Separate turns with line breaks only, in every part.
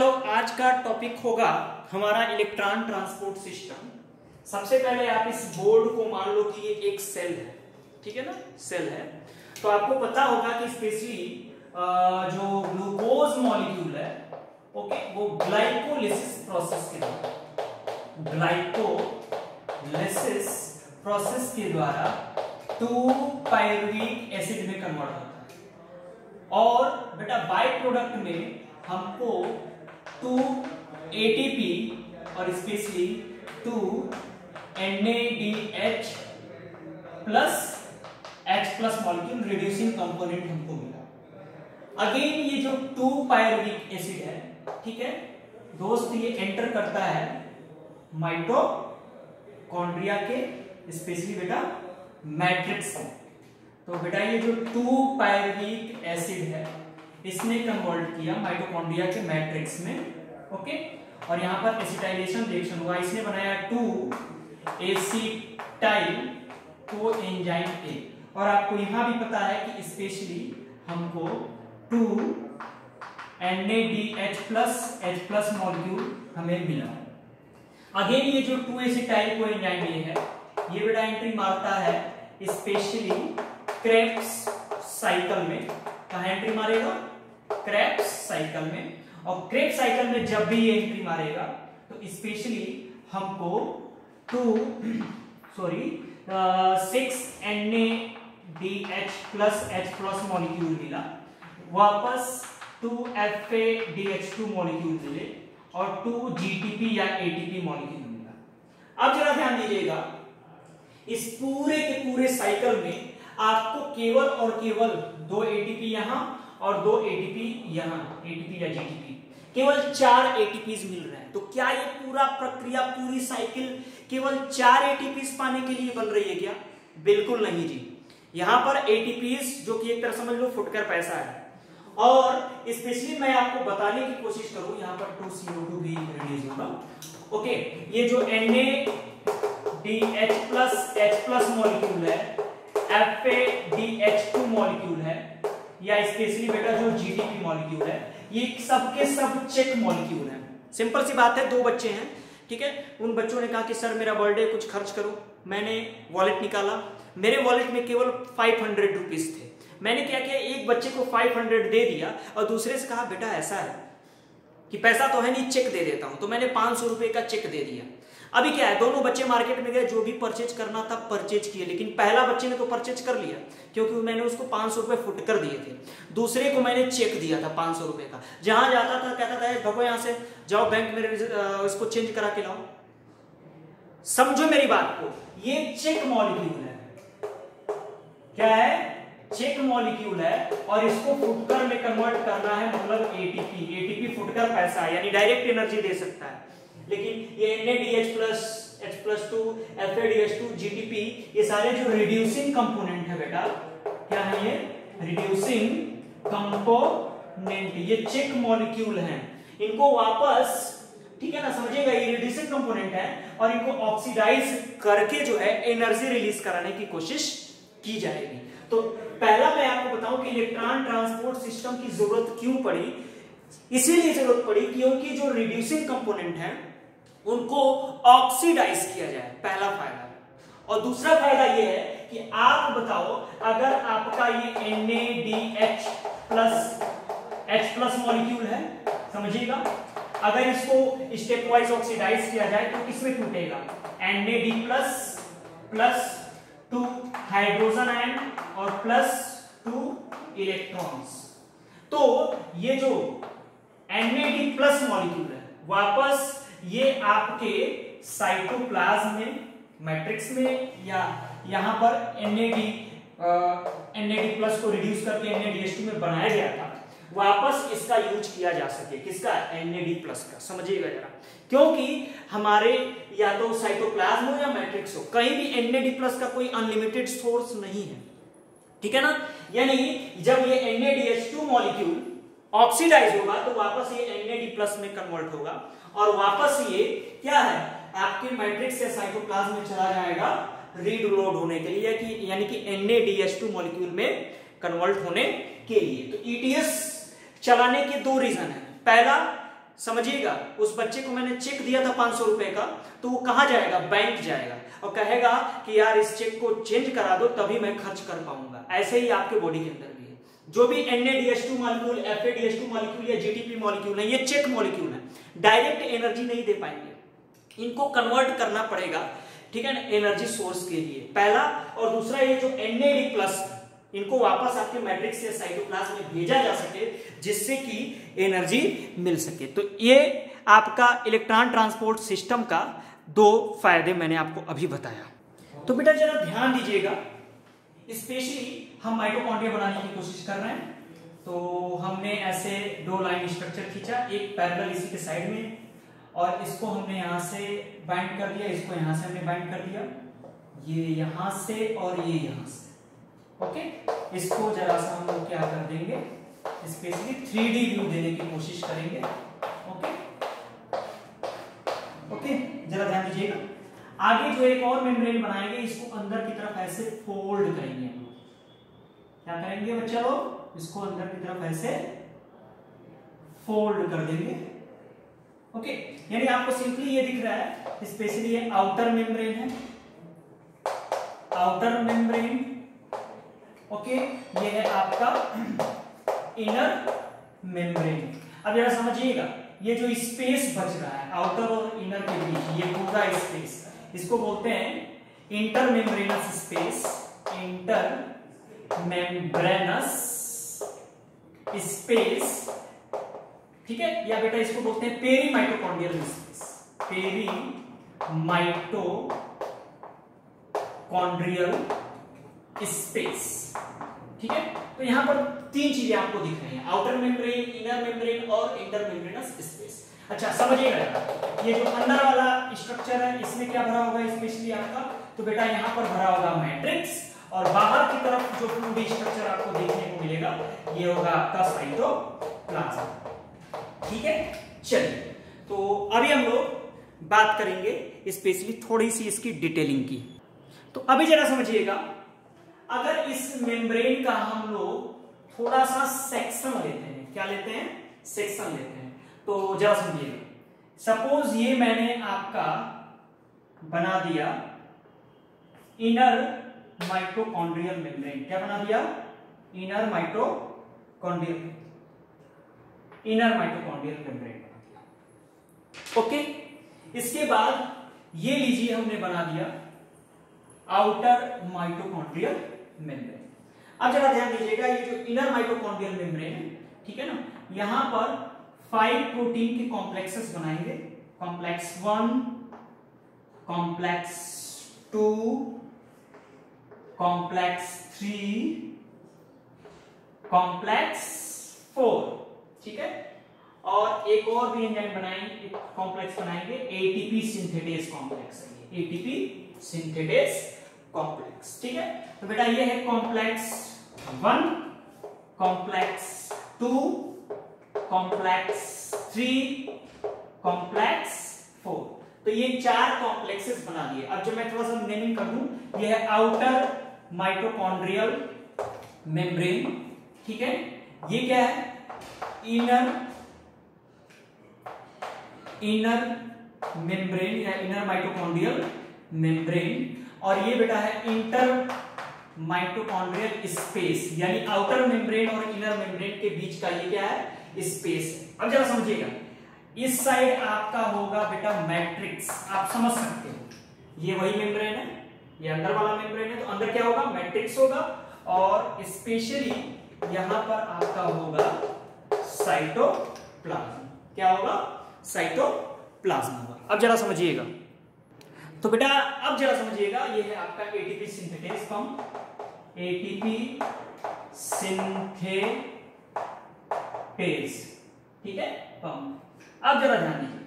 तो आज का टॉपिक होगा हमारा इलेक्ट्रॉन ट्रांसपोर्ट सिस्टम। सबसे पहले आप इस बोर्ड को मान लो कि ये एक सेल है, ठीक है ना, सेल है। तो आपको पता होगा कि स्पेशली जो ग्लूकोज मॉलिक्यूल है, ओके, वो ग्लाइकोलिसिस प्रोसेस के द्वारा 2 पायरुविक एसिड में कन्वर्ट होता है। और बेटा बाय प्रोडक्ट में हमको 2 ATP और specially 2 NADH plus H+ molecule reducing component हमको मिला। अगेन ये जो 2 पायरुविक एसिड है, ठीक है दोस्त, ये एंटर करता है माइटोकॉन्ड्रिया के स्पेशली बेटा मैट्रिक्स में। तो बेटा ये जो 2 पायरुविक एसिड है इसने कन्वर्ट किया माइटोकॉन्ड्रिया के मैट्रिक्स में, ओके। और यहां पर एसिटाइलेशन रिएक्शन हुआ, इसने बनाया 2 एसिटाइल कोएंजाइम A। और आपको यहां भी पता है कि स्पेशली हमको 2 NADH प्लस H+ मॉलिक्यूल हमें मिला। अगेन ये जो 2 एसिटाइल कोएंजाइम A है, ये बेटा एंट्री मारता है स्पेशली क्रेब्स साइकिल में। कहां एंट्री मारेगा? क्रेब्स साइकिल में। और क्रेब्स साइकिल में जब भी ये एंट्री मारेगा तो स्पेशली हमको 6 NADH प्लस H+ मॉलिक्यूल मिला, वापस 2 FADH2 मॉलिक्यूल मिले और 2 GTP या ATP मॉलिक्यूल मिला। अब जरा ध्यान दीजिएगा, इस पूरे के पूरे साइकिल में आपको केवल और केवल 2 ATP यहां और 2 ATP यहां, ATP या GTP, केवल 4 ATPs मिल रहे हैं। तो क्या ये पूरा प्रक्रिया, पूरी साइकिल केवल 4 ATPs पाने के लिए बन रही है क्या? बिल्कुल नहीं जी। यहां पर ATPs जो कि एक तरह समझ लो फुटकर पैसा है। और स्पेशली मैं आपको बताने की कोशिश करूं, यहां पर 2CO2 भी रिलीज होगा, ओके। ये जो NADH प्लस H+ मॉलिक्यूल है, FADH2 मॉलिक्यूल है, या स्पेशली बेटा जो GTP मॉलिक्यूल है, ये सब के सब चेक मॉलिक्यूल है। सिंपल सी बात है, 2 बच्चे हैं, ठीक है। उन बच्चों ने कहा कि सर मेरा बर्थडे कुछ खर्च करो। मैंने वॉलेट निकाला, मेरे वॉलेट में केवल 500 रुपीज थे। मैंने क्या किया, एक बच्चे को 500 दे दिया और दूसरे से कहा बेटा ऐसा है कि पैसा तो है नहीं, चेक दे देता हूं। तो मैंने 500 रुपए का चेक दे दिया। अभी क्या है, दोनों बच्चे मार्केट में गए, जो भी परचेज करना था परचेज किए, लेकिन पहला बच्चे ने तो परचेज कर लिया क्योंकि मैंने उसको 500 रुपए फुटकर दिए थे। दूसरे को मैंने चेक दिया था 500 रुपए का। जहां जाता था कहता था भगो यहां से, जाओ बैंक में इसको चेंज करा के लाओ। समझो मेरी बात को, ये चेक मॉलिक्यूल है। क्या है? चेक मॉलिक्यूल है। और इसको फुटकर में कन्वर्ट करना है, मतलब ATP फुटकर पैसा है, यानी डायरेक्ट एनर्जी दे सकता है। लेकिन ये NADH plus H+2 FADH2 GTP, ये सारे जो रिड्यूसिंग कंपोनेंट है बेटा, क्या है ये? रिड्यूसिंग कंपोनेंट, ये चेक मॉलिक्यूल हैं। इनको वापस, ठीक है ना, समझिएगा, ये रिड्यूसिंग कंपोनेंट है और इनको ऑक्सीडाइज करके जो है एनर्जी रिलीज कराने की कोशिश की जाएगी। तो पहला मैं आपको बताऊं कि इलेक्ट्रॉन ट्रांसपोर्ट सिस्टम की जरूरत क्यों पड़ी। इसीलिए जरूरत पड़ी क्योंकि जो रिड्यूसिंग कंपोनेंट है उनको ऑक्सीडाइज किया जाए, पहला फायदा। और दूसरा फायदा यह है कि आप बताओ, अगर आपका ये NADH प्लस H+ मॉलिक्यूल है, समझिएगा, अगर इसको स्टेप वाइज ऑक्सीडाइज किया जाए तो किसमें टूटेगा? NAD प्लस 2 हाइड्रोजन आयन और +2 इलेक्ट्रॉन्स। तो ये जो NAD+ मॉलिक्यूल है, वापस ये आपके साइटोप्लाज्म में, मैट्रिक्स में, या यहां पर NAD+ को रिड्यूस करके NADH2 में बनाया गया था, वापस इसका यूज किया जा सके। किसका? NAD+ का। समझिएगा जरा, क्योंकि हमारे या तो साइटोप्लाज्म हो या मैट्रिक्स हो, कहीं भी NAD+ का कोई अनलिमिटेड सोर्स नहीं है, ठीक है ना। यानी जब ये NADH2 मॉलिक्यूल ऑक्सीडाइज होगा तो वापस ये NAD+ में कन्वर्ट होगा और वापस ये क्या है, आपके मैट्रिक्स या साइटोप्लाज्म में चला जाएगा रीलोड होने के लिए, यानी कि NADH2 मॉलिक्यूल में कन्वर्ट होने के लिए। तो ETS चलाने के दो रीजन है। पहला समझिएगा, उस बच्चे को मैंने चेक दिया था 500 रुपए का, तो वो कहाँ जाएगा, बैंक जाएगा और कहेगा कि यार इस चेक को चेंज करा दो तभी मैं खर्च कर पाऊंगा। ऐसे ही आपके बॉडी के अंदर भी है, जो भी NaDH2 मॉलिक्यूल, FADH2 मॉलिक्यूल या GTP मॉलिक्यूल है, ये चेक मॉलिक्यूल है, डायरेक्ट एनर्जी नहीं दे पाएंगे, इनको कन्वर्ट करना पड़ेगा, ठीक है ना, एनर्जी सोर्स के लिए, पहला। और दूसरा ये जो NAD+, इनको वापस आपके मैट्रिक्स या साइटोप्लाज्म में भेजा जा सके जिससे कि एनर्जी मिल सके। तो ये आपका इलेक्ट्रॉन ट्रांसपोर्ट सिस्टम का 2 फायदे मैंने आपको अभी बताया। तो बेटा जरा ध्यान दीजिएगा, स्पेशली हम माइटोकॉन्ड्रिया बनाने की कोशिश कर रहे हैं, तो हमने ऐसे 2 लाइन स्ट्रक्चर खींचा, एक पैरेलल इसी के साइड में, और इसको हमने यहां से बाइंड कर दिया, इसको यहां से हमने बाइंड कर दिया, ये यहां से और ये यहां से, ओके। इसको जरा सा हम लोग क्या कर देंगे, स्पेशली 3D व्यू देने की कोशिश करेंगे, ओके ओके, जरा ध्यान दीजिएगा। आगे जो एक और मेम्ब्रेन बनाएंगे, इसको अंदर की तरफ ऐसे फोल्ड करेंगे, क्या करेंगे बच्चा लोग, इसको अंदर की तरफ ऐसे फोल्ड कर देंगे, ओके। यानी आपको सिंपली ये दिख रहा है, स्पेशली ये आउटर मेम्ब्रेन है, आउटर मेम्ब्रेन, ओके, ये है आपका इनर मेम्ब्रेन। अब जरा समझिएगा, ये जो स्पेस बच रहा है आउटर और इनर के बीच, ये पूरा स्पेस, इसको बोलते हैं inter membranous space, inter membranous space, ठीक है, या बेटा इसको बोलते हैं peri mitochondrial space, peri mitochondrial space, ठीक है। तो यहां पर 3 चीजें आपको दिख रही हैं, आउटर मेम्ब्रेन, इनर मेम्ब्रेन और इंटर मेम्ब्रेनस स्पेस। अच्छा समझिएगा, ये जो अंदर वाला स्ट्रक्चर है इसमें क्या भरा होगा स्पेशली आपका, तो बेटा यहां पर भरा होगा मैट्रिक्स, और बाहर की तरफ जो 2D स्ट्रक्चर आपको देखने को मिलेगा ये होगा आपका साइटोप्लाज्म, ठीक है। चलिए, तो अभी हम लोग बात करेंगे स्पेशली थोड़ी सी इसकी डिटेलिंग की। तो अभी जरा समझिएगा, अगर इस मेम्ब्रेन का हम लोग थोड़ा सा सेक्शन लेते हैं, क्या लेते हैं, सेक्शन लेते हैं, तो जरा समझिएगा, सपोज ये मैंने आपका बना दिया इनर माइटोकॉन्ड्रियल मेम्ब्रेन, क्या बना दिया, इनर माइटोकॉन्ड्रियल मेम्ब्रेन बना दिया, ओके। इसके बाद ये लीजिए हमने बना दिया आउटर माइटोकॉन्ड्रियल मेम्ब्रेन। अब जरा ध्यान दीजिएगा, ये जो इनर माइटोकॉन्ड्रियल मेम्ब्रेन है, ठीक है ना, यहां पर 5 प्रोटीन के कॉम्प्लेक्सेस बनाएंगे, कॉम्प्लेक्स 1, कॉम्प्लेक्स 2, कॉम्प्लेक्स 3, कॉम्प्लेक्स 4, ठीक है। और एक और भी एंजाइम बनाएंगे, कॉम्प्लेक्स बनाएंगे, एटीपी सिंथेटेज कॉम्प्लेक्स है, एटीपी सिंथेटेज कॉम्प्लेक्स, ठीक है। तो बेटा ये है कॉम्प्लेक्स 1, कॉम्प्लेक्स 2, कॉम्प्लेक्स 3, कॉम्प्लेक्स 4, तो ये 4 कॉम्प्लेक्सेस बना दिए। अब जब मैं थोड़ा सा नेमिंग कर दूं, ये है आउटर माइटोकॉन्ड्रियल मेम्ब्रेन, ठीक है। ये क्या है, इनर मेम्ब्रेन या इनर माइटोकॉन्ड्रियल मेम्ब्रेन, और ये बेटा है इंटर माइटोकॉन्ड्रियल स्पेस, यानी आउटर मेम्ब्रेन और इनर मेम्ब्रेन के बीच का ये क्या है, स्पेस है। अब जरा समझिएगा, इस साइड आपका होगा बेटा मैट्रिक्स, आप समझ सकते हो, ये वही मेम्ब्रेन है, ये अंदर वाला मेम्ब्रेन है, तो अंदर क्या होगा, मैट्रिक्स होगा, और स्पेशली यहां पर आपका होगा साइटोप्लाज्म, क्या होगा, साइटोप्लाज्म होगा। अब जरा समझिएगा, तो बेटा अब जरा समझिएगा, ये है आपका ATP synthetase pump, ATP synthetase, ठीक है, पंप। अब जरा ध्यान दीजिए,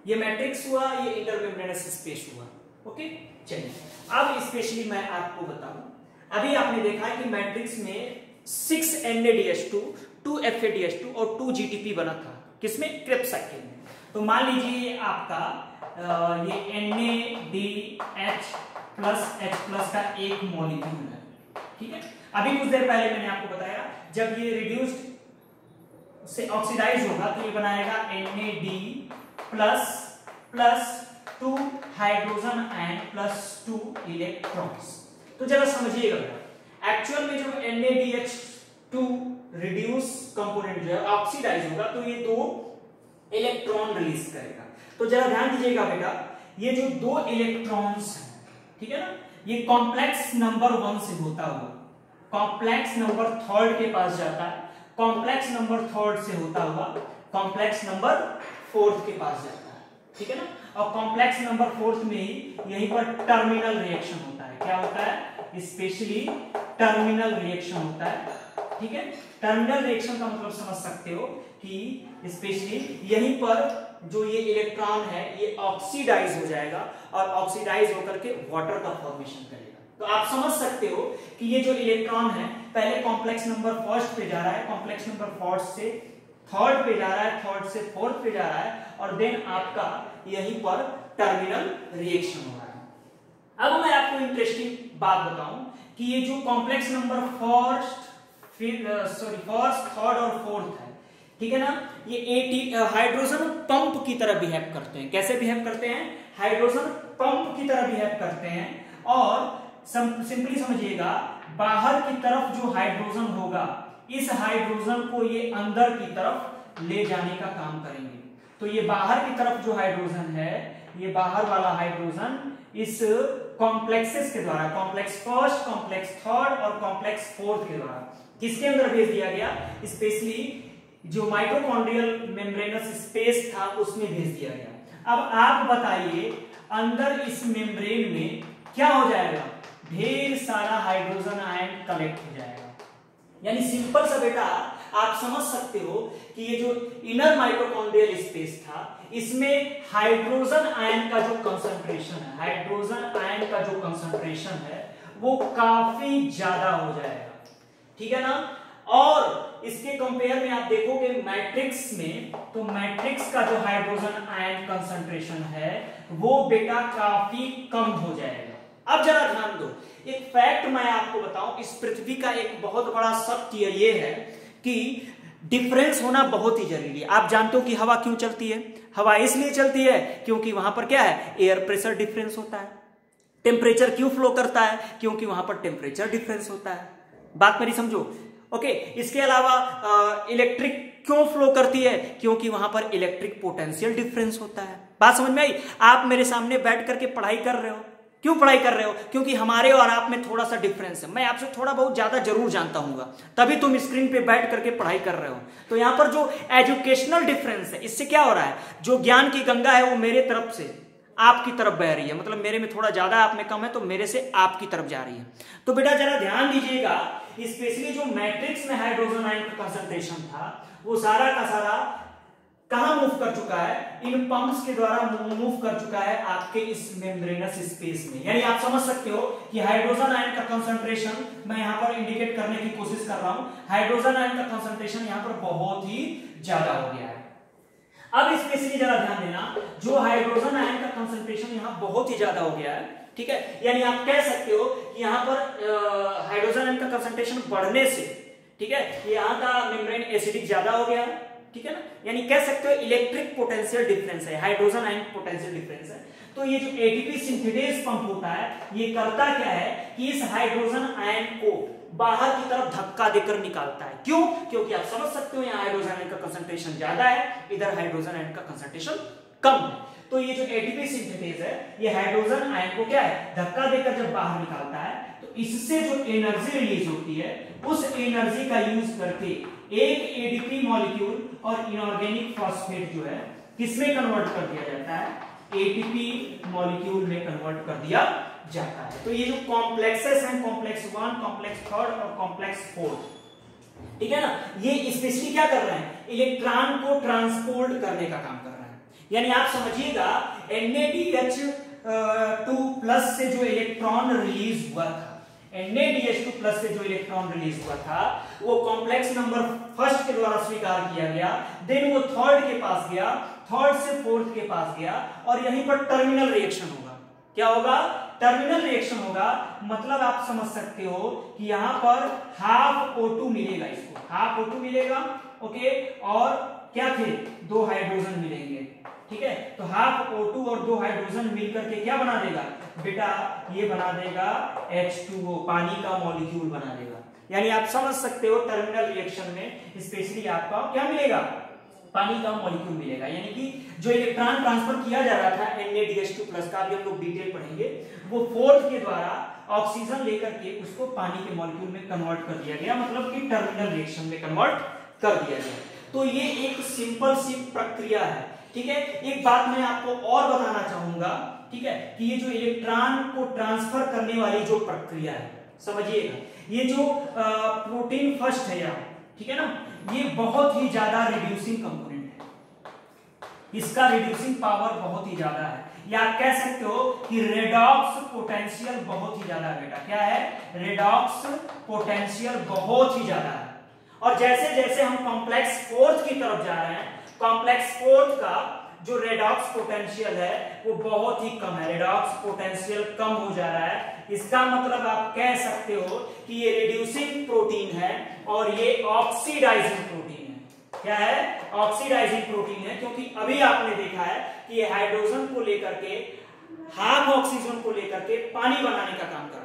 ये मैट्रिक्स हुआ, ये इंटरमेम्ब्रेनस स्पेस हुआ, ओके। चलिए, अब स्पेशली मैं आपको बताऊं, अभी आपने देखा कि मैट्रिक्स में 6 NaDH2, 2 FADH2 और 2 GTP बना था, किसमें, क्रेब्स साइकिल में। तो मान लीजिए आपका ये NaDH प्लस का एक मॉलिक्यूल है, ठीक है। अभी कुछ देर पहले मैंने आपको बताया, जब ये रिड्यूस्ड से ऑक्सीडाइज होगा तो ये बनाएगा NAD plus plus 2 hydrogen ion plus 2 electrons. तो जरा समझिएगा बेटा, एक्चुअल में जो NADH2 रिड्यूस कंपोनेंट जो है ऑक्सीडाइज होगा तो ये 2 इलेक्ट्रॉन रिलीज करेगा। तो जरा ध्यान दीजिएगा बेटा, ये जो 2 इलेक्ट्रॉन्स हैं, ठीक है ना, ये कॉम्प्लेक्स नंबर 1 से होता हुआ कॉम्प्लेक्स नंबर 3 के पास जाता है, कॉम्प्लेक्स नंबर 3 से होता हुआ कॉम्प्लेक्स नंबर 4 के पास जाता है, ठीक है ना। और कॉम्प्लेक्स नंबर 4 में ही यहीं पर टर्मिनल रिएक्शन होता है। क्या होता है? स्पेशली टर्मिनल रिएक्शन होता है, ठीक है। टर्मिनल रिएक्शन का मतलब समझ सकते हो कि स्पेशली यहीं पर जो ये इलेक्ट्रॉन है ये ऑक्सीडाइज हो जाएगा और ऑक्सीडाइज होकर के वाटर का फॉर्मेशन करेगा। तो आप समझ सकते हो कि ये जो इलेक्ट्रॉन है पहले कॉम्प्लेक्स नंबर 1 पे जा रहा है, कॉम्प्लेक्स नंबर 4 से 3 पे जा रहा है, 3 से 4 पे जा रहा है और देन आपका यहीं पर टर्मिनल रिएक्शन हो रहा है। अब मैं आपको इंटरेस्टिंग बात बताऊं कि ये जो कॉम्प्लेक्स नंबर फर्स्ट, थर्ड और फोर्थ है, ठीक है ना, ये हाइड्रोजन पंप की तरह बिहेव करते हैं। कैसे बिहेव करते हैं? हाइड्रोजन पंप की तरह बिहेव करते हैं। और सिंपली समझिएगा, बाहर की तरफ जो हाइड्रोजन होगा इस हाइड्रोजन को ये अंदर की तरफ ले जाने का काम करेंगे। तो ये बाहर की तरफ जो हाइड्रोजन है, ये बाहर वाला हाइड्रोजन इस कॉम्प्लेक्सेस के द्वारा, कॉम्प्लेक्स फर्स्ट, कॉम्प्लेक्स थर्ड और कॉम्प्लेक्स फोर्थ के द्वारा किसके अंदर भेज दिया गया? स्पेशली जो माइटोकॉन्ड्रियल मेम्ब्रेनस स्पेस था उसमें भेज दिया गया। अब आप बताइए, अंदर इस मेम्ब्रेन में क्या हो जाएगा? ढेर सारा हाइड्रोजन आयन कलेक्ट हो जाएगा। यानी सिंपल सा बेटा आप समझ सकते हो कि ये जो इनर माइटोकॉन्ड्रियल स्पेस था इसमें हाइड्रोजन आयन का जो कंसंट्रेशन है, हाइड्रोजन आयन का जो कंसंट्रेशन है वो काफी ज्यादा हो जाएगा, ठीक है ना। और इसके कंपेयर में आप देखोगे मैट्रिक्स में, तो मैट्रिक्स का जो हाइड्रोजन आयन कंसंट्रेशन है वो बेटा काफी कम हो जाएगा। अब जरा ध्यान दो, एक फैक्ट मैं आपको बताऊं, इस पृथ्वी का एक बहुत बड़ा सत्य ये है कि डिफरेंस होना बहुत ही जरूरी है। आप जानते हो कि हवा क्यों चलती है? हवा इसलिए चलती है क्योंकि वहां पर क्या है? एयर प्रेशर डिफरेंस होता है। टेम्परेचर क्यों फ्लो करता है? क्योंकि वहां पर टेम्परेचर डिफरेंस होता है। बात मेरी समझो, ओके। इसके अलावा इलेक्ट्रिक क्यों फ्लो करती है? क्योंकि वहां पर इलेक्ट्रिक पोटेंशियल डिफरेंस होता है। बात समझ में आई? आप मेरे सामने बैठ करके पढ़ाई कर रहे हो, क्यों पढ़ाई कर रहे हो? क्योंकि हमारे और आप में थोड़ा सा डिफरेंस है। मैं आपसे थोड़ा बहुत ज्यादा जरूर जानता हूंगा, तभी तुम स्क्रीन पे बैठ करके पढ़ाई कर रहे हो। तो यहां पर जो एजुकेशनल डिफरेंस है, इससे क्या हो रहा है? जो ज्ञान की गंगा है वो मेरे तरफ से आपकी तरफ बह रही है, मतलब मेरे में थोड़ा ज्यादा आप में कम है तो मेरे से आपकी तरफ जा रही है। तो बेटा जरा ध्यान दीजिएगा, स्पेशली जो मैट्रिक्स में हाइड्रोजन आयन का कंसंट्रेशन था वो सारा का सारा कहां मूव कर चुका है? इन पंप्स के द्वारा मूव कर चुका है आपके इस मेम्ब्रेनस स्पेस में। यानी आप समझ सकते हो कि हाइड्रोजन आयन का कंसंट्रेशन मैं यहां पर इंडिकेट करने की कोशिश कर रहा हूं। हाइड्रोजन आयन का कंसंट्रेशन यहां पर बहुत ही ज्यादा हो गया है। अब स्पेशली जरा ध्यान देना, जो हाइड्रोजन आयन का कंसंट्रेशन यहां बहुत ही ज्यादा हो गया है, ठीक है। यानी आप कह सकते हो कि यहां पर हाइड्रोजन आयन का कंसंट्रेशन बढ़ने से, ठीक है, यहां का मेम्ब्रेन एसिडिक ज्यादा हो गया है, ठीक है ना। यानी कह सकते हो इलेक्ट्रिक पोटेंशियल डिफरेंस है, हाइड्रोजन आयन पोटेंशियल डिफरेंस है। तो ये जो एटीपी सिंथेटेज पंप होता है ये करता क्या है कि इस हाइड्रोजन आयन को बाहर की तरफ धक्का देकर निकालता है। क्यों? क्योंकि आप समझ सकते हो यहाँ हाइड्रोजन आयन का कंसंट्रेशन ज्यादा है, इधर हाइड्रोजन आयन का कंसंट्रेशन कम है। तो ये जो एटीपी सिंथेटेज है ये हाइड्रोजन आयन को क्या है? धक्का देकर जब बाहर निकालता है तो इससे जो एनर्जी रिलीज होती है उस एनर्जी का यूज करके एक एडीपी मॉलिक्यूल और इनऑर्गेनिक फॉस्फेट जो है किसमें कन्वर्ट कर दिया जाता है? एटीपी मॉलिक्यूल में कन्वर्ट कर दिया जाता है। तो ये जो कॉम्प्लेक्सेस हैं, कॉम्प्लेक्स 1, कॉम्प्लेक्स 3 और कॉम्प्लेक्स 4, ठीक है ना, ये स्पेशली क्या कर रहे हैं? इलेक्ट्रॉन को ट्रांसपोर्ट करने का काम कर रहे हैं। यानी आप समझिएगा NADH2 प्लस से जो इलेक्ट्रॉन रिलीज हुआ था, NADH2 प्लस से जो इलेक्ट्रॉन रिलीज हुआ था वो कॉम्प्लेक्स नंबर फर्स्ट के द्वारा स्वीकार किया गया, देन वो थर्ड के पास गया, थर्ड से फोर्थ के पास गया और यहीं पर टर्मिनल रिएक्शन होगा। क्या होगा? टर्मिनल रिएक्शन होगा। मतलब आप समझ सकते हो कि यहां पर हाफ O2 मिलेगा, इसको हाफ O2 मिलेगा ओके, और क्या थे, 2 हाइड्रोजन मिलेंगे, ठीक है। तो हाफ O2 और 2 हाइड्रोजन मिलकर के क्या बना देगा बेटा, ये बना देगा H2O, पानी का मॉलिक्यूल बना देगा। यानी आप समझ सकते हो टर्मिनल रिएक्शन में स्पेशली आपका क्या मिलेगा, पानी का मॉलिक्यूल मिलेगा। यानी कि जो इलेक्ट्रॉन ट्रांसफर किया जा रहा था Na-2+ का, अभी हम लोग डिटेल पढ़ेंगे, वो फोर्थ के द्वारा ऑक्सीजन लेकर के उसको पानी के मॉलिक्यूल में कन्वर्ट कर दिया गया, मतलब कि टर्मिनल रिएक्शन में कन्वर्ट कर दिया गया। तो ये एक सिंपल सी प्रक्रिया है, ठीक है। एक बात मैं आपको और बताना चाहूंगा, ठीक है, कि ये जो इलेक्ट्रॉन को ट्रांसफर करने वाली जो प्रक्रिया है, समझिएगा, ये जो प्रोटीन फर्स्ट है यहाँ, ठीक है ना, ये बहुत ही ज्यादा रिड्यूसिंग कंपोनेंट है, इसका रिड्यूसिंग पावर बहुत ही ज्यादा है, या आप कह सकते हो कि रेडॉक्स पोटेंशियल बहुत ही ज्यादा है बेटा। क्या है, रेडॉक्स पोटेंशियल बहुत ही ज्यादा है। और जैसे जैसे हम कॉम्प्लेक्स फोर्थ की तरफ जा रहे हैं, कॉम्प्लेक्स फोर्थ का जो रेडॉक्स पोटेंशियल है वो बहुत ही कम है, रेडॉक्स पोटेंशियल कम हो जा रहा है। इसका मतलब आप कह सकते हो कि ये रिड्यूसिंग प्रोटीन है और ये ऑक्सीडाइजिंग प्रोटीन है। क्या है, ऑक्सीडाइजिंग प्रोटीन है, क्योंकि अभी आपने देखा है कि ये हाइड्रोजन को लेकर के, हाफ ऑक्सीजन को लेकर के पानी बनाने का काम कर रहा है।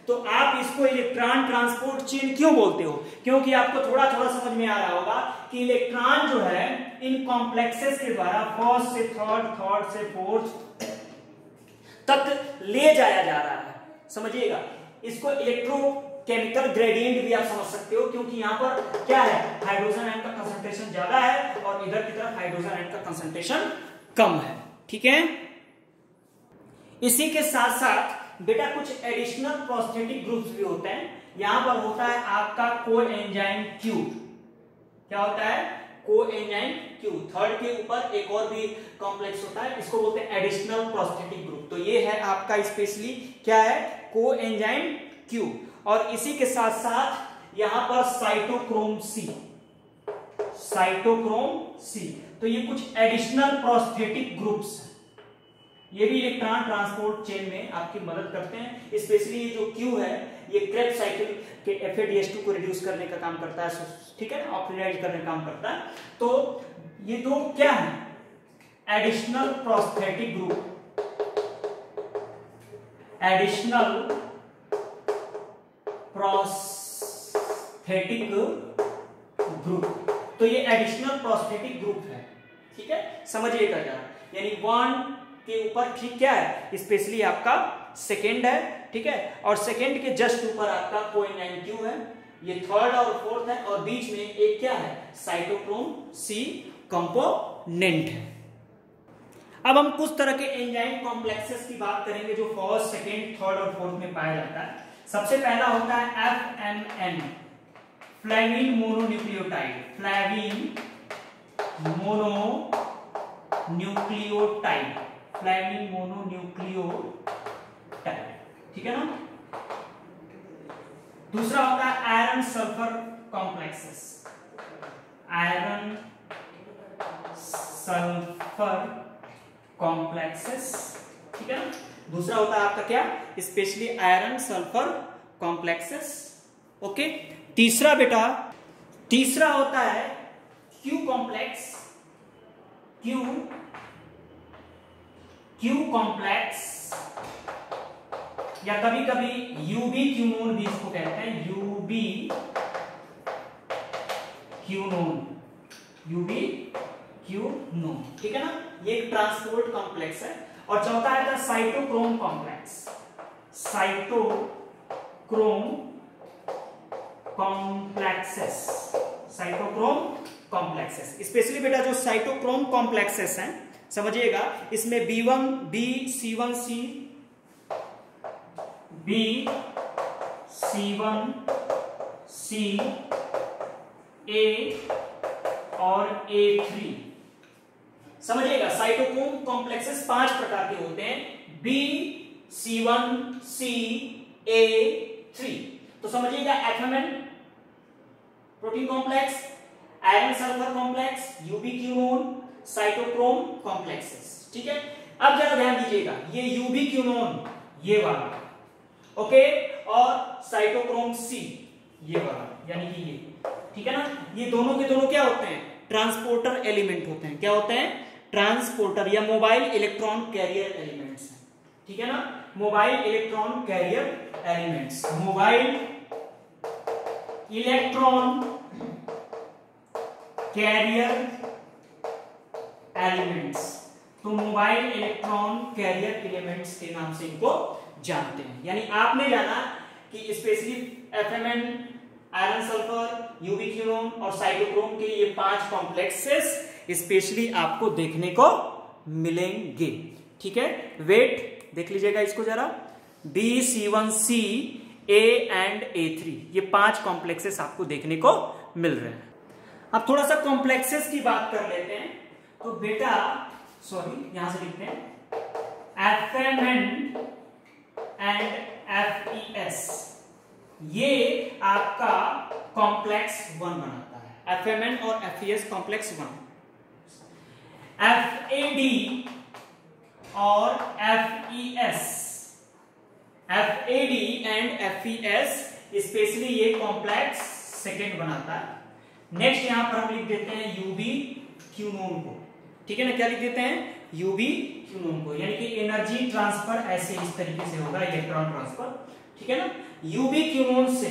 तो आप इसको इलेक्ट्रॉन ट्रांसपोर्ट चेन क्यों बोलते हो, क्योंकि आपको थोड़ा थोड़ा समझ में आ रहा होगा कि इलेक्ट्रॉन जो है इन कॉम्प्लेक्सेस के द्वारा फर्स्ट से थर्ड, थर्ड से फोर्थ तक ले जाया जा रहा है, समझिएगा। इसको इलेक्ट्रोकेमिकल ग्रेडियंट भी आप समझ सकते हो, क्योंकि यहाँ पर क्या है, हाइड्रोजन आयन का कंसंट्रेशन ज्यादा है और इधर की तरफ हाइड्रोजन आयन का कंसंट्रेशन कम है, ठीक है। इसी के साथ साथ बेटा कुछ एडिशनल प्रोस्थेटिक ग्रुप्स भी होते हैं। यहां पर होता है आपका कोएंजाइम Q। क्या होता है, कोएंजाइम Q। थर्ड के ऊपर एक और भी कॉम्प्लेक्स होता है, इसको बोलते हैं एडिशनल प्रोस्थेटिक ग्रुप। तो ये है आपका स्पेशली क्या है, कोएंजाइम Q। और इसी के साथ साथ यहां पर साइटोक्रोम C, साइटोक्रोम C। तो ये कुछ एडिशनल प्रोस्थेटिक ग्रुप्स हैं, ये भी इलेक्ट्रॉन ट्रांसपोर्ट चेन में आपकी मदद करते हैं। स्पेशली ये जो Q है, ये क्रेब्स साइकिल के FADH2 को रिड्यूस करने का काम करता है, ठीक है, ऑक्सीडाइज करने का काम करता है। तो ये दो क्या है, additional prosthetic group, additional prosthetic group. तो ये एडिशनल प्रोस्थेटिक ग्रुप है, ठीक है, समझिएगा जरा। यानी 1 के ऊपर ठीक क्या है, स्पेशली आपका सेकेंड है, ठीक है, और सेकेंड के जस्ट ऊपर आपका कोएंजाइम Q है, ये थर्ड और फोर्थ है, और बीच में एक क्या है, साइटोक्रोम C कंपोनेंट है। अब हम कुछ तरह के एंजाइम कॉम्प्लेक्सेस की बात करेंगे जो फर्स्ट, सेकेंड, थर्ड और फोर्थ में पाया जाता है। सबसे पहला होता है FMN, flavin mononucleotide, flavin mononucleotide, flavin mononucleotide, ठीक है ना। दूसरा होता है iron sulphur complexes, iron sulphur complexes, ठीक है ना। दूसरा होता है आपका क्या, specially iron sulphur complexes, okay. तीसरा बेटा, तीसरा होता है Q कॉम्प्लेक्स, Q कॉम्प्लेक्स, या कभी कभी यूबी क्यूनोन भी इसको कहते हैं, यूबी क्यूनोन, ठीक है ना। ये एक ट्रांसपोर्ट कॉम्प्लेक्स है। और चौथा है cytochrome complex, cytochrome complexes, cytochrome complexes. Specially बेटा जो साइटोक्रोम कॉम्प्लेक्सेस हैं, समझिएगा, इसमें B1, BC1C, A और A3, समझिएगा। साइटोक्रोम कॉम्प्लेक्सेस 5 प्रकार के होते हैं, B, C1, C, A3। तो समझिएगा FMN protein complex, iron sulphur complex, ubiquinone, cytochrome complexes, ठीक है। अब जरा ध्यान दीजिएगा, ये यूबी क्यूनोन ये वाला, ओके, और साइटोक्रोम C ये वाला, यानी कि ये ठीक है ना। ये दोनों के दोनों क्या होते हैं, ट्रांसपोर्टर एलिमेंट होते हैं। क्या होते हैं, ट्रांसपोर्टर या मोबाइल इलेक्ट्रॉन कैरियर एलिमेंट्स हैं, ठीक है ना। Mobile electron carrier elements, mobile electron carrier elements. तो मोबाइल इलेक्ट्रॉन कैरियर एलिमेंट्स के नाम से इनको जानते हैं। यानी आपने जाना कि specially FMN, iron sulphur, ubiquinone और साइटोक्रोम के ये 5 कॉम्प्लेक्सेस स्पेशली आपको देखने को मिलेंगे, ठीक है। वेट देख लीजिएगा इसको जरा, B, C1C, A and A3, ये 5 कॉम्प्लेक्सेस आपको देखने को मिल रहे हैं। अब थोड़ा सा कॉम्प्लेक्सेस की बात कर लेते हैं। तो बेटा सॉरी यहां से लिखते हैं एफएमएन एंड FES, ये आपका कॉम्प्लेक्स 1 बनाता है। एफएमएन और FES कॉम्प्लेक्स 1। FAD और FES, FAD and FES specially ये कॉम्प्लेक्स सेकेंड बनाता है। नेक्स्ट यहां पर हम लिख देते हैं यूबी क्यूनोन को, ठीक है ना। क्या लिख देते हैं, यूबी क्यूनोन को, यानी कि एनर्जी ट्रांसफर ऐसे इस तरीके से होगा, इलेक्ट्रॉन ट्रांसफर, ठीक है ना, यूबी क्यूनोन से,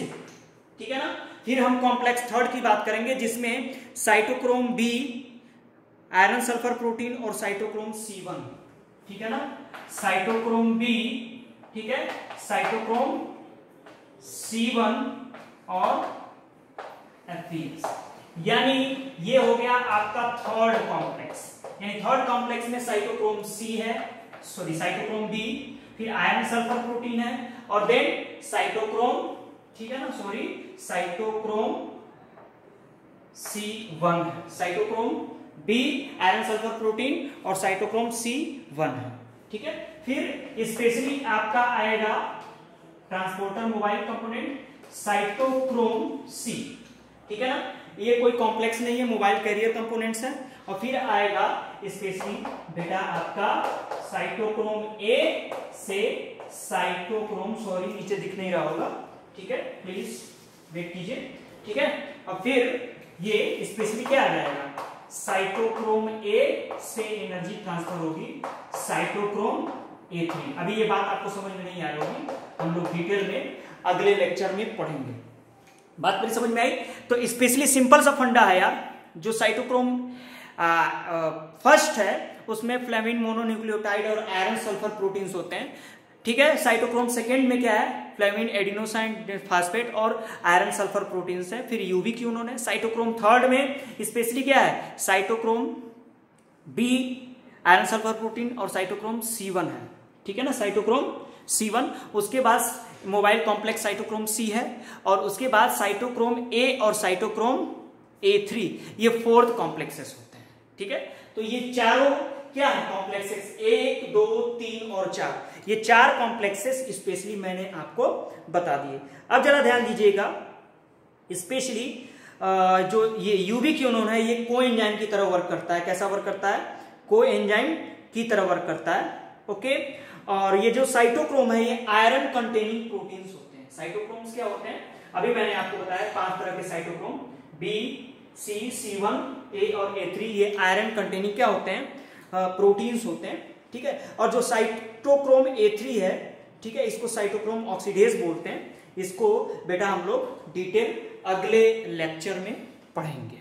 ठीक है ना। फिर हम कॉम्प्लेक्स थर्ड की बात करेंगे जिसमें cytochrome B, iron sulphur protein और साइटोक्रोम C1, ठीक है ना। साइटोक्रोम B, ठीक है, साइटोक्रोम C1 और FES, यानी ये हो गया आपका थर्ड कॉम्प्लेक्स। यानी थर्ड कॉम्प्लेक्स में साइटोक्रोम C है, सॉरी साइटोक्रोम B, फिर आयरन सल्फर प्रोटीन है और देन साइटोक्रोम, ठीक है ना, सॉरी साइटोक्रोम C1 है, cytochrome B, iron sulphur protein और साइटोक्रोम C1 है, ठीक है। फिर स्पेशली आपका आएगा transporter mobile component cytochrome C, ठीक है ना। ये कोई कॉम्प्लेक्स नहीं है, मोबाइल कैरियर कंपोनेंट्स है। और फिर आएगा स्पेशली बेटा आपका साइटोक्रोम A से साइटोक्रोम, सॉरी नीचे दिख नहीं रहा होगा, ठीक है, प्लीज वेट कीजिए, ठीक है। और फिर ये स्पेशली क्या आ जाएगा, साइटोक्रोम A से एनर्जी ट्रांसफर होगी साइटोक्रोम A3। अभी ये बात आपको समझ में नहीं आ रही होगी, हम लोग डिटेल में अगले लेक्चर में पढ़ेंगे। बात मेरी समझ में आई? तो स्पेशली सिंपल सा फंडा है यार। जो साइटोक्रोम फर्स्ट है उसमें फ्लेविन मोनोन्यूक्लियोटाइड और आयरन सल्फर प्रोटीन्स होते हैं, ठीक है। साइटोक्रोम सेकेंड में क्या है, फ्लेविन एडिनोसाइन फास्फेट और आयरन सल्फर प्रोटीन्स है। फिर यूबी क्यूनोन है। साइटोक्रोम थर्ड में स्पेशली क्या है, cytochrome B, iron sulphur protein और साइटोक्रोम C1 है, ठीक है ना, साइटोक्रोम C1। उसके बाद मोबाइल कॉम्प्लेक्स साइटोक्रोम C है और उसके बाद साइटोक्रोम A और साइटोक्रोम A3, ये फोर्थ कॉम्प्लेक्सेस होते हैं, ठीक है। तो ये चारों क्या है कॉम्प्लेक्सेस, 1, 2, 3 और 4, ये 4 कॉम्प्लेक्सेस स्पेशली मैंने आपको बता दिए। अब जरा ध्यान दीजिएगा, स्पेशली जो ये यूबी क्यूनोन है ये कोएंजाइम की तरह वर्क करता है। कैसा वर्क करता है, कोएंजाइम की तरह वर्क करता है, ओके। और ये जो साइटोक्रोम है ये आयरन कंटेनिंग प्रोटीन्स होते हैं। साइटोक्रोम्स क्या होते हैं, अभी मैंने आपको बताया 5 तरह के cytochrome, B, C, C1, A और A3, ये आयरन कंटेनिंग क्या होते हैं, प्रोटीन्स होते हैं, ठीक है। और जो साइटोक्रोम A3 है, ठीक है, इसको साइटोक्रोम ऑक्सीडेज बोलते हैं। इसको बेटा हम लोग डिटेल अगले लेक्चर में पढ़ेंगे।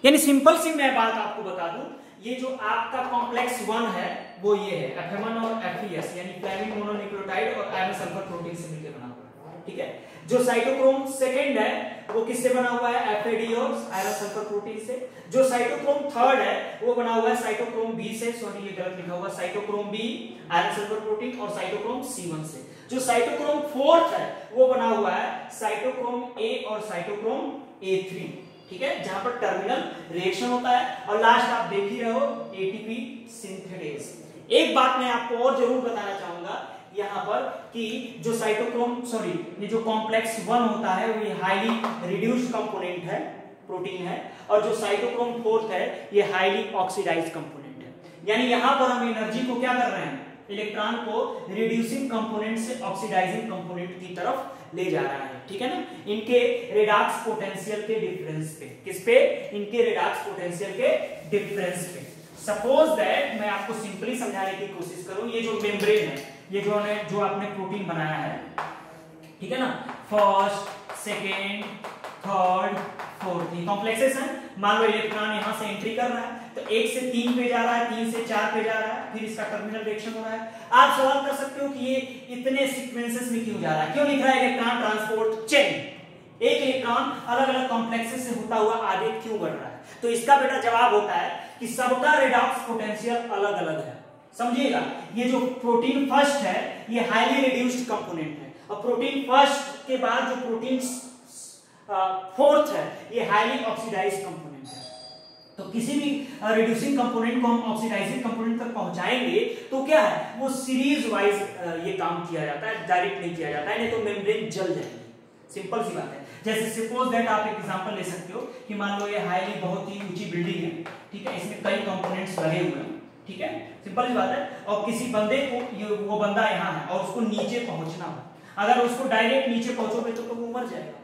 यानी सिंपल सी मैं बात आपको बता दूं, ये जो आपका कॉम्प्लेक्स 1 है वो ये है एफएमएन और FES, यानी फ्लेविन मोनोन्यूक्लियोटाइड और आयरन सल्फर प्रोटीन से मिलकर बना हुआ है, ठीक है। जो साइटोक्रोम सेकंड है वो किससे बना हुआ है, FAD और आयरन सल्फर प्रोटीन से। जो साइटोक्रोम थर्ड है वो बना हुआ है साइटोक्रोम B से, सॉरी ये गलत लिखा हुआ, cytochrome B, iron sulphur protein और साइटोक्रोम C1 से। जो साइटोक्रोम फोर्थ है वो बना हुआ है साइटोक्रोम A और साइटोक्रोम A3, ठीक है, जहां पर टर्मिनल रिएक्शन होता है। और लास्ट आप देख ही रहे हो ATP सिंथेटेज। एक बात मैं आपको और जरूर बताना चाहूंगा यहां पर कि जो साइटोक्रोम, सॉरी ये जो कॉम्प्लेक्स 1 होता है वो ये हाईली रिड्यूस्ड कंपोनेंट है, प्रोटीन है। और जो साइटोक्रोम फोर्थ है ये हाईली ऑक्सीडाइज्ड कंपोनेंट है। यानी यहां पर हम एनर्जी को क्या कर रहे हैं, इलेक्ट्रॉन को रिड्यूसिंग कंपोनेंट से ऑक्सीडाइजिंग कंपोनेंट की तरफ ले जा रहा है, ठीक है ना, इनके रेडॉक्स पोटेंशियल के डिफरेंस पे। किस पे? इनके रेडॉक्स पोटेंशियल के डिफरेंस पे। सपोज दैट मैं आपको सिंपली समझाने की कोशिश करूं, ये जो मेम्ब्रेन है, ये जो आपने प्रोटीन बनाया है, ठीक है ना, फर्स्ट, सेकेंड, थर्ड, फोर्थ, ये कॉम्प्लेक्सेस हैं। मान लो इलेक्ट्रॉन यहां से एंट्री कर रहा है तो 1 से 3 पे जा रहा है, 3 से 4 पे जा रहा है, फिर इसका टर्मिनल रिएक्शन हो रहा है। आप सवाल कर सकते हो कि ये इतने सीक्वेंसेस में क्यों जा रहा है, क्यों लिख रहा है इलेक्ट्रॉन ट्रांसपोर्ट चेन, एक इलेक्ट्रॉन अलग अलग कॉम्प्लेक्सेस से होता हुआ आगे क्यों बढ़ रहा है? तो इसका बेटा जवाब होता है कि सबका रेडॉक्स पोटेंशियल अलग अलग है। समझिएगा, ये जो प्रोटीन फर्स्ट है ये हाईली रिड्यूस्ड कंपोनेंट है, और प्रोटीन फर्स्ट के बाद जो प्रोटीन फोर्थ है ये हाईली ऑक्सीडाइज्ड कंपोनेंट है। तो किसी भी रिड्यूसिंग कंपोनेंट को हम ऑक्सीडाइजिंग कंपोनेंट तक पहुंचाएंगे तो क्या है, वो सीरीज वाइज ये काम किया जाता है, डायरेक्ट नहीं किया जाता है, नहीं तो मेम्ब्रेन जल जाएगी। सिंपल सी बात है। जैसे सपोज दैट आप एक एग्जांपल ले सकते हो कि मान लो ये हाईली बहुत ही ऊंची बिल्डिंग है, ठीक है, इसमें कई कंपोनेंट्स लगे हुए हैं, ठीक है, सिंपल सी बात है, और किसी बंदे को, वो बंदा यहाँ है और उसको नीचे पहुंचना हो, अगर उसको डायरेक्ट नीचे पहुंचोगे तो वो मर जाएगा।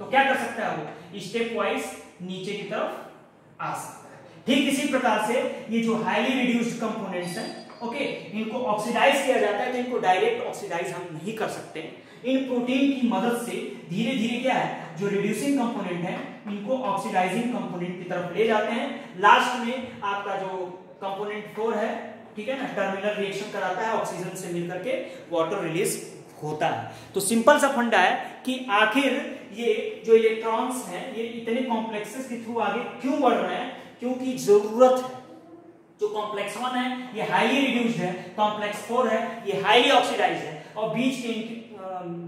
तो क्या कर सकता है, वो स्टेप वाइज नीचे की तरफ आ सकता है। ठीक इसी प्रकार से ये जो हाईली रिड्यूस्ड कंपोनेंट्स हैं, ओके, इनको ऑक्सीडाइज किया जाता है, तो इनको डायरेक्ट ऑक्सीडाइज हम नहीं कर सकते। इन प्रोटीन की मदद से धीरे धीरे क्या है, जो रिड्यूसिंग कंपोनेंट है इनको ऑक्सीडाइजिंग कंपोनेंट की तरफ ले जाते हैं। लास्ट में आपका जो कंपोनेंट 4 है, ठीक है ना, टर्मिनल रिएक्शन कराता है, ऑक्सीजन से मिलकर के वाटर रिलीज होता है। तो सिंपल सा फंडा है कि आखिर ये जो इलेक्ट्रॉन्स हैं ये इतने कॉम्प्लेक्सेस के थ्रू आगे क्यों बढ़ रहे हैं, क्योंकि जरूरत है। जो कॉम्प्लेक्स 1 है ये हाईली रिड्यूस्ड है, कॉम्प्लेक्स 4 है ये हाईली ऑक्सीडाइज्ड है, और बीच के इनकी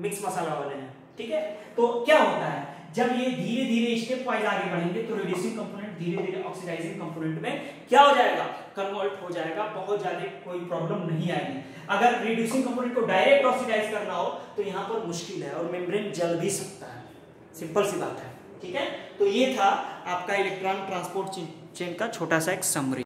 मिक्स मसाला वाले हैं, ठीक है। तो क्या होता है, जब ये धीरे धीरे स्टेप वाइज आगे बढ़ेंगे तो रिड्यूसिंग कंपोनेंट धीरे धीरे ऑक्सीडाइजिंग कंपोनेंट में क्या हो जाएगा, कन्वर्ट हो जाएगा, बहुत ज्यादा कोई प्रॉब्लम नहीं आएगी। अगर रिड्यूसिंग कंपोनेंट को डायरेक्ट ऑक्सीडाइज करना हो तो यहाँ पर मुश्किल है और मेम्ब्रेन जल भी सकता है, सिंपल सी बात है, ठीक है। तो ये था आपका इलेक्ट्रॉन ट्रांसपोर्ट चेन का छोटा सा एक समरी।